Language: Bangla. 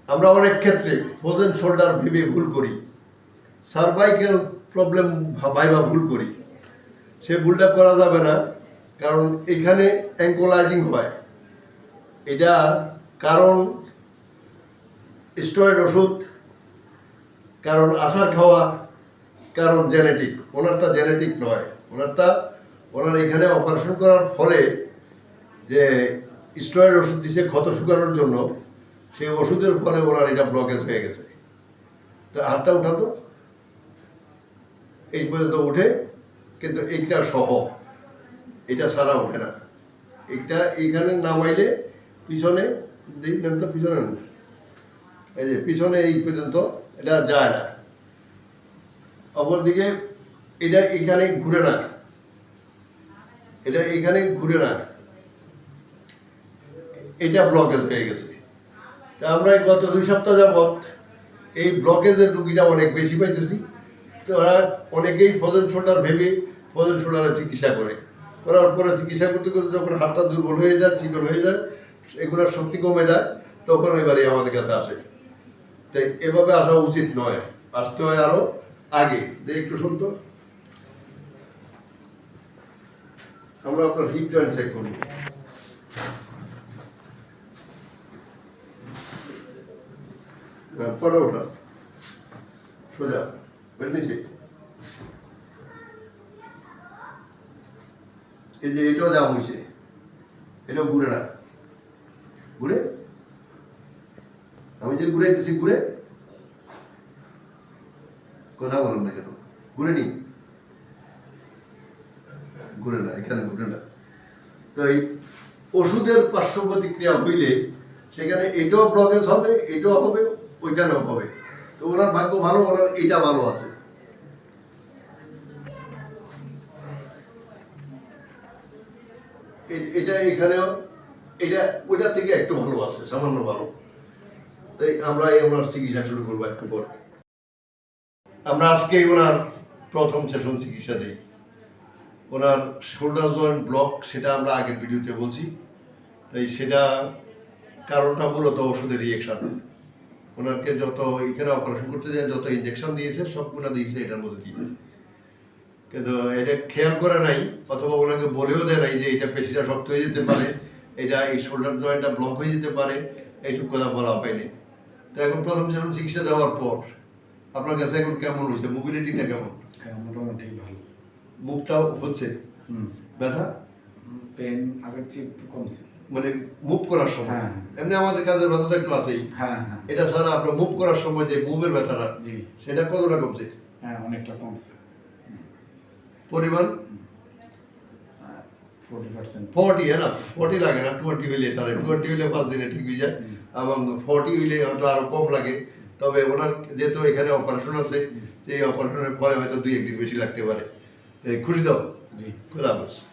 আমরা অনেক ক্ষেত্রে ফ্রোজেন শোল্ডার ভেবে ভুল করি, সার্ভাইকাল প্রবলেম ভাইবা ভুল করি। সে ভুলটা করা যাবে না, কারণ এখানে অ্যাঙ্কোলাইজিং হয়। এটা কারণ স্টেরয়েড ওষুধ, কারণ আচার খাওয়া, কারণ জেনেটিক। ওনারটা জেনেটিক নয়, ওনার এখানে অপারেশন করার ফলে যে স্টেরয়েড ওষুধ দিছে ক্ষত শুকানোর জন্য, সেই ওষুধের ফলে ওনার এটা ব্লকেজ হয়ে গেছে। তো হাতটা উঠাতো, এই পর্যন্ত উঠে, কিন্তু এইটা সহ, এটা ছাড়া ওঠে না। এটা এইখানে নামাইলে পিছনে দেখলেন তো, পিছনে এই যে পিছনে এই পর্যন্ত এটা যায় না। অপরদিকে এটা এখানে ঘুরে না, এটা এখানে ঘুরে না, এটা ব্লকেজ হয়ে গেছে। তা আমরা গত 2 সপ্তাহ যাবৎ এই ব্লকেজের রুগীটা অনেক বেশি পাইতেছি। তো ওরা অনেকেই ফ্রোজেন শোল্ডার ভেবে ফ্রোজেন শোল্ডারের চিকিৎসা করার পরে চিকিৎসা করতে করতে যখন হাতটা দুর্বল হয়ে যায়, চিকন হয়ে যায়, এগুলোর শক্তি কমে যায়, তখন এবারে আমাদের কাছে আসে। তাই এভাবে আসা উচিত নয়, আসতে হয় আরো আগে। একটু শুনতো, আমরা আপনার হিপ জয়েন্ট চেক করি। পড়া ওঠা সোজা বের নিচে। এই যে এটাও যা হয়েছে, এটাও ঘুরে না, ঘুরে আমি যে ঘুরাইতেছি, ঘুরে কথা বলুন না কেন, ঘুরে নি, ঘুরে না, এখানে ঘুরে না। তো এই ওষুধের পার্শ্ব প্রতিক্রিয়া হইলে সেখানে এটাও ব্লকেজ হবে, এটাও হবে, ওইখানেও হবে। তো ওনার ভাগ্য ভালো, ওনার এইটা ভালো আছে। এটা এখানেও, এটা ওইটার থেকে একটু ভালো আছে, সামান্য ভালো। তাই আমরা ওনার চিকিৎসা শুরু করবো একটু পর। আমরা আজকে ওনার প্রথম সেশন চিকিৎসা দিই। ওনার শোল্ডার জয়েন্ট ব্লক, সেটা আমরা আগের ভিডিওতে বলছি। তাই সেটা কারণটা মূলত ওষুধের রিয়েকশন। ওনাকে যত এখানে অপারেশন করতে যায়, যত ইঞ্জেকশন দিয়েছে, সবগুলো দিয়েছে এটার মধ্যে দিয়ে, কিন্তু এটা খেয়াল করে নাই, অথবা ওনাকে বলেও দেয় নাই যে এটা পেশিটা শক্ত হয়ে যেতে পারে, এটা এই শোল্ডার জয়েন্টটা ব্লক হয়ে যেতে পারে, এইসব কথা বলা হয়নি। তো এখন প্রথম যখন চিকিৎসা দেওয়ার পর আপনার কাছে এখন কেমন হয়েছে? মোবিলিটিটা কেমন? মোটামুটি ভালো। মুভটাও হচ্ছে? ব্যথা পেন আগের চেয়ে একটু কমছে, মানে মুভ করার সময়। এমনি আমাদের কাজের ব্যথা তো একটু আছেই, এটা ছাড়া আপনার মুভ করার সময় যে মুভের ব্যথাটা, সেটা কতটা কমছে? হ্যাঁ, অনেকটা কমছে। পরিমাণ 40%। 40, হ্যাঁ না, 40 লাগে না, 20 হইলে, তাহলে 20 হইলে 5 দিনে ঠিক হয়ে যায়, এবং 40 হইলে হয়তো আরো কম লাগে। তবে ওনার যেহেতু এখানে অপারেশন আছে, এই অপারেশনের পরে হয়তো 2-1 দিন বেশি লাগতে পারে। খুশি দাও, খোদা হাফেজ।